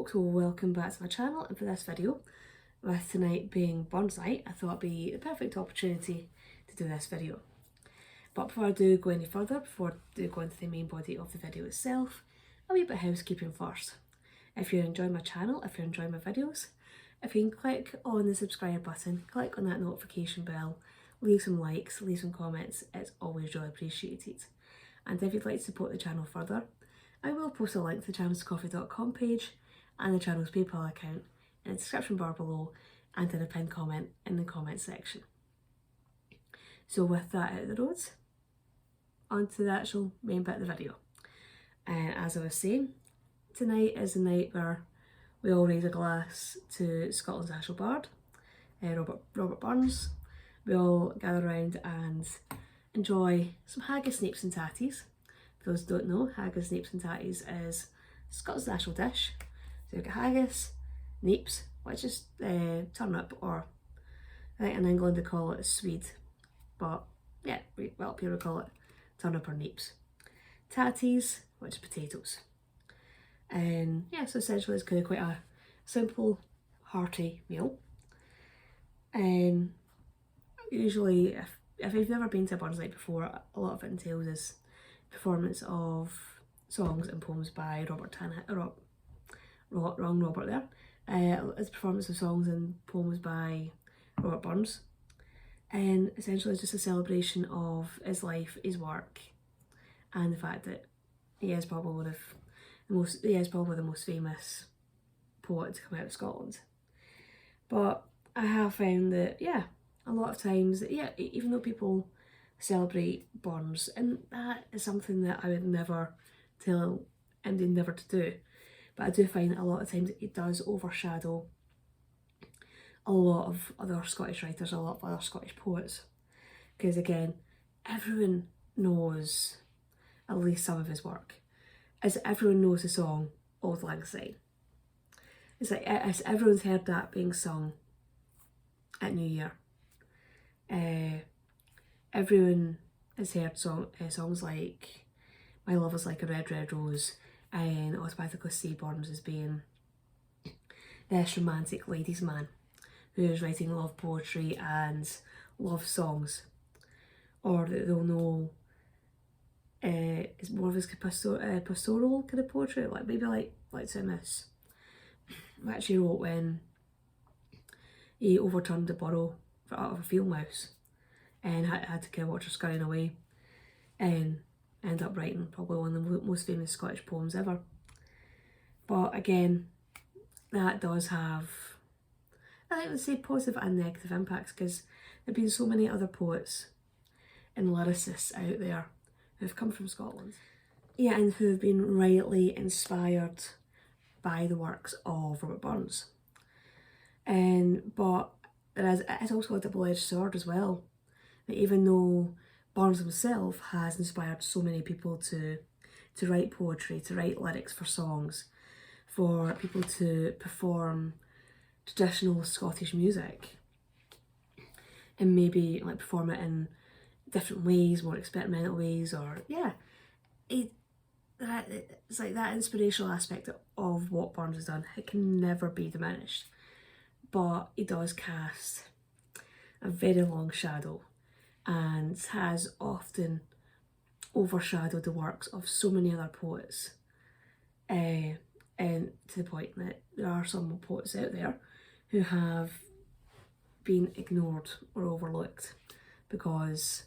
folks, well, welcome back to my channel, and for this video, with tonight being Burns night, I thought it'd be the perfect opportunity to do this video. But before I do go any further, before I do go into the main body of the video itself, a wee bit of housekeeping first. If you're enjoying my channel, if you're enjoying my videos, if you can click on the subscribe button, click on that notification bell, leave some likes, leave some comments, it's always really appreciated. And if you'd like to support the channel further, I will post a link to the channel's coffee.com page and the channel's PayPal account in the description bar below and in a pinned comment in the comment section. So with that out of the road, on to the actual main bit of the video. And as I was saying, tonight is the night where we all raise a glass to Scotland's national bard, Robert Burns. We all gather around and enjoy some haggis, snapes and tatties. For those who don't know, haggis, snapes and tatties is Scotland's national dish. So you've got haggis, napes, which is turnip, or I think in England they call it swede, but yeah, up here we call it turnip or napes. Tatties, which is potatoes. And yeah, so essentially it's kind of quite a simple, hearty meal. And usually, if you've never been to a Burns night before, a lot of it entails is performance of songs and poems by Robert there. It's performance of songs and poems by Robert Burns, and essentially it's just a celebration of his life, his work, and the fact that he is probably the most famous poet to come out of Scotland. But I have found that a lot of times even though people celebrate Burns, and that is something that I would never tell anybody never to do, but I do find a lot of times it does overshadow a lot of other Scottish writers, a lot of other Scottish poets, because again, everyone knows at least some of his work. As everyone knows the song Auld Lang Syne. It's like as everyone's heard that being sung at New Year. Everyone has heard songs like My Love Is Like a Red, Red Rose, and automatically see Burns as being this romantic ladies' man who is writing love poetry and love songs. Or that they'll know it's more of his pastoral kind of poetry, like maybe like Thomas, which he wrote when he overturned the borough out of a field mouse and had to kind of watch her scurrying away, and end up writing probably one of the most famous Scottish poems ever. But again, that does have, I think, let's say, positive and negative impacts, because there have been so many other poets and lyricists out there who have come from Scotland, and who have been rightly inspired by the works of Robert Burns. But it's also a double-edged sword as well, that even though Burns himself has inspired so many people to write poetry, to write lyrics for songs, for people to perform traditional Scottish music, and maybe like perform it in different ways, more experimental ways, or it's like that inspirational aspect of what Burns has done, it can never be diminished. But he does cast a very long shadow and has often overshadowed the works of so many other poets, and to the point that there are some poets out there who have been ignored or overlooked because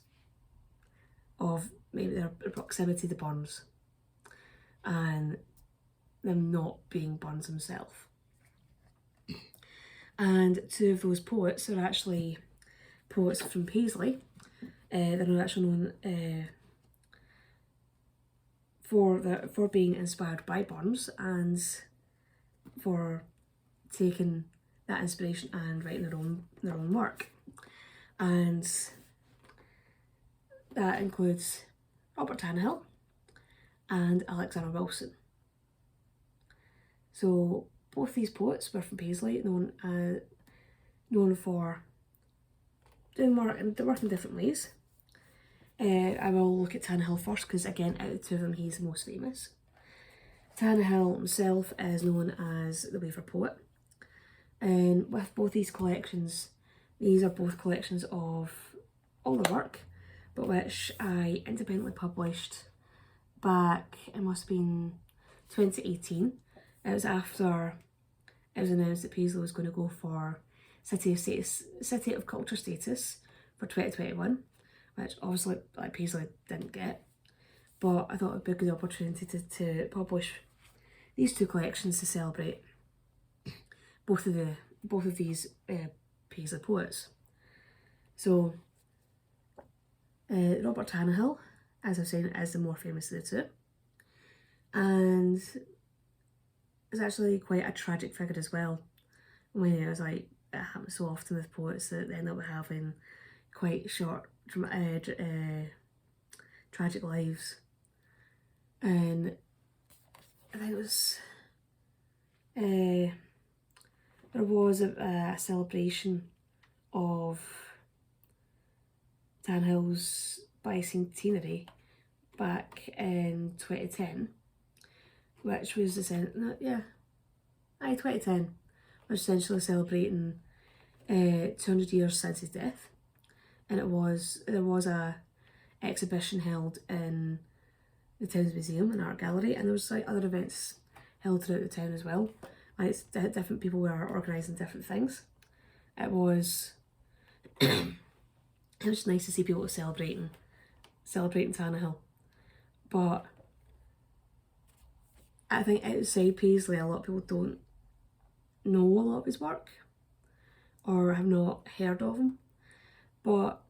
of maybe their proximity to Burns and them not being Burns himself. And two of those poets are actually poets from Paisley. They're not actually known for being inspired by Burns and for taking that inspiration and writing their own work. And that includes Robert Tannahill and Alexander Wilson. So both these poets were from Paisley, known for doing work in different ways. I will look at Tannahill first, because again, out of the two of them, he's the most famous. Tannahill himself is known as the Waver Poet, and with both these collections, these are both collections of all the work, but which I independently published back, it must have been 2018. It was after it was announced that Paisley was going to go for City of Culture status for 2021, which obviously like Paisley didn't get. But I thought it would be a good opportunity to publish these two collections to celebrate both of these Paisley poets. So Robert Tannahill, as I was saying, is the more famous of the two, and is actually quite a tragic figure as well. When it was like, it happens so often with poets that they end up having quite short, tragic lives. And I think it was, there was a celebration of Tannahill's bicentenary back in 2010, which was 2010, which essentially celebrating 200 years since his death, and there was a exhibition held in the town's museum and art gallery, and there was like other events held throughout the town as well. Like different people were organising different things. It was it was nice to see people celebrating Tannahill, but I think outside Paisley, a lot of people don't know a lot of his work or have not heard of him. But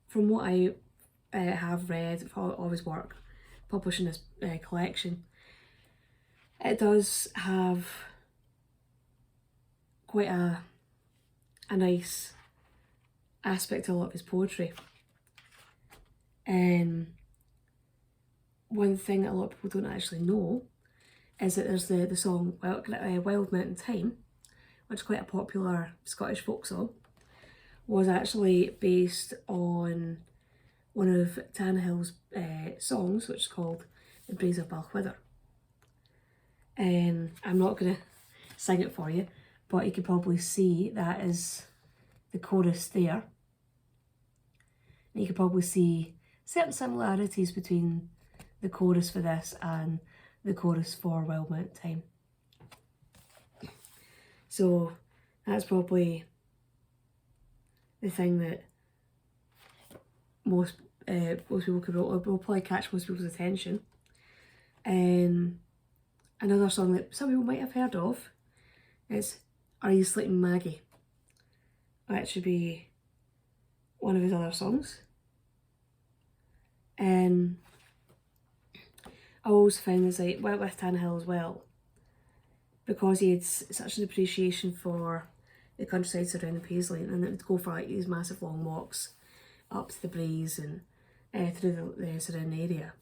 from what I have read of his work published in this collection, it does have quite a nice aspect to a lot of his poetry. One thing that a lot of people don't actually know is that there's the song Wild Mountain Thyme, which is quite a popular Scottish folk song, was actually based on one of Tannahill's songs, which is called The Braes of Balchwither. I'm not going to sing it for you, but you can probably see that is the chorus there. And you can probably see certain similarities between the chorus for this and the chorus for Wild Mountain Thyme. So that's probably the thing that most people will probably catch most people's attention. Another song that some people might have heard of is Are You Sleeping Maggie? That should be one of his other songs. I always found this like with Tannahill as well, because he had such an appreciation for the countryside surrounding Paisley, and it would go for like these massive long walks up to the Braes and through the surrounding area.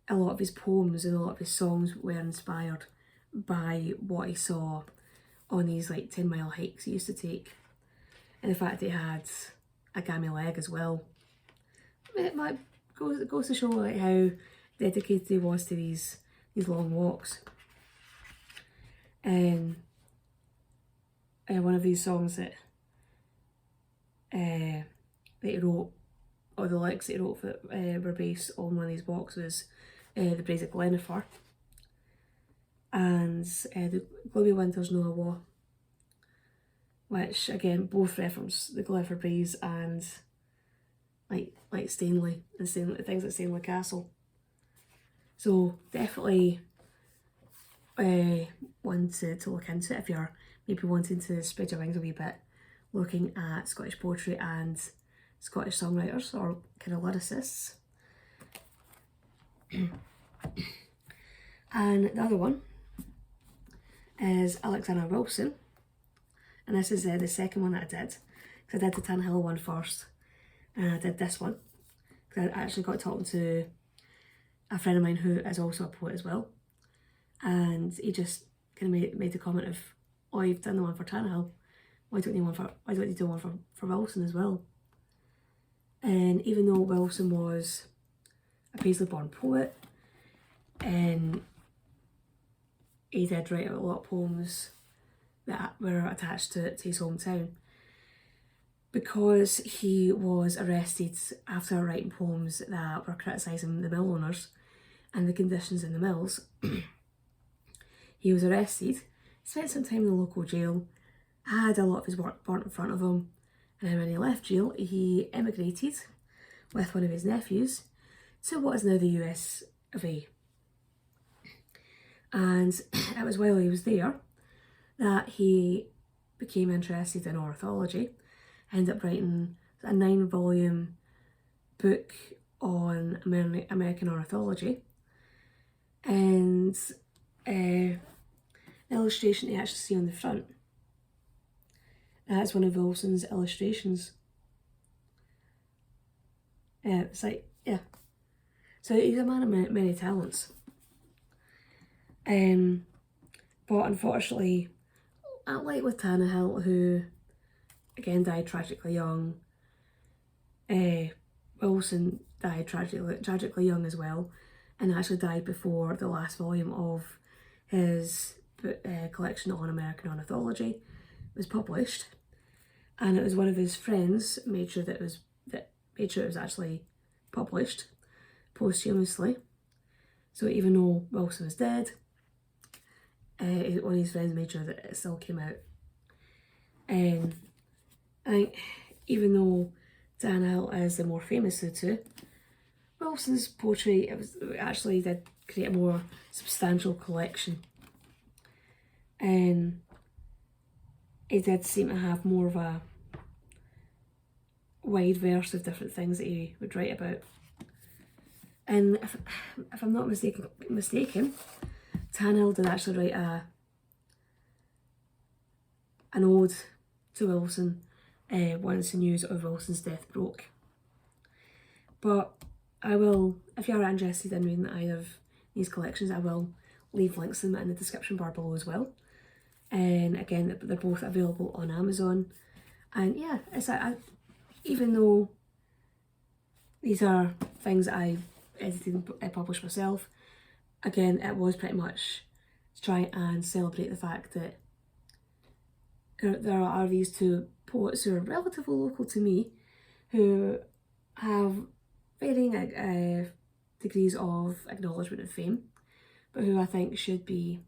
A lot of his poems and a lot of his songs were inspired by what he saw on these like 10-mile hikes he used to take, and the fact that he had a gammy leg as well. It goes to show like how dedicated he was to these long walks. And one of these songs that he wrote, or the lyrics that he wrote that were based on one of these walks, was The Braes of Gleniffer and The Gloomy Winters No Awa, which again both reference the Gleniffer Braes and like Stanley and things like Stanley Castle. So definitely one to look into if you're maybe wanting to spread your wings a wee bit, looking at Scottish poetry and Scottish songwriters or kind of lyricists. And the other one is Alexander Wilson, and this is the second one that I did, because I did the Tannahill one first, and I did this one because I actually got talking to a friend of mine who is also a poet as well, and he just kind of made the comment of, oh, you've done the one for Tannahill, why don't you do one for Wilson as well? And even though Wilson was a Paisley-born poet, and he did write a lot of poems that were attached to his hometown. Because he was arrested after writing poems that were criticising the mill owners and the conditions in the mills, he was arrested, spent some time in the local jail, had a lot of his work burnt in front of him, and then when he left jail, he emigrated with one of his nephews to what is now the US of A. And it was while he was there that he became interested in ornithology, ended up writing a 9-volume book on American ornithology, and the illustration you actually see on the front, that's one of Wilson's illustrations. It's like, yeah. So he's a man of many talents. But unfortunately, like with Tannehill, who again died tragically young, Wilson died tragically young as well, and actually died before the last volume of his collection on American ornithology was published. And it was one of his friends made sure it was actually published posthumously. So even though Wilson was dead, one of his friends made sure that it still came out. And I think even though Tannehill is the more famous of the two, Wilson's poetry actually did create a more substantial collection. And he did seem to have more of a wide verse of different things that he would write about. And if I'm not mistaken, Tannehill did actually write an ode to Wilson once the news of Wilson's death broke. But I will, if you are interested in reading either of these collections, I will leave links to them in the description bar below as well. And again, they're both available on Amazon. And yeah, it's even though these are things that I edited and published myself, again, it was pretty much to try and celebrate the fact that there are these two poets who are relatively local to me, who have varying degrees of acknowledgement and fame, but who I think should be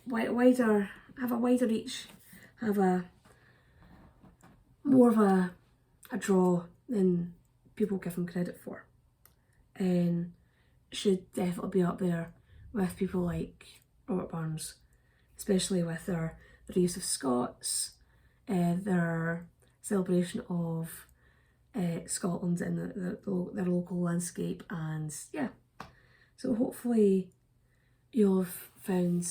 wider, have a wider reach, have more of a draw than people give them credit for, and should definitely be up there with people like Robert Burns, especially with their use of Scots, their celebration of Scotland and their local landscape. And yeah, so hopefully you'll have found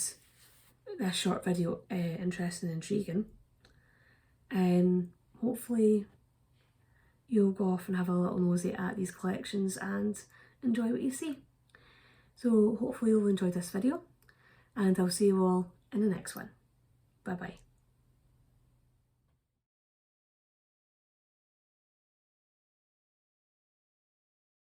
this short video interesting and intriguing, and hopefully you'll go off and have a little nosy at these collections and enjoy what you see. So hopefully you'll enjoy this video, and I'll see you all in the next one. Bye bye.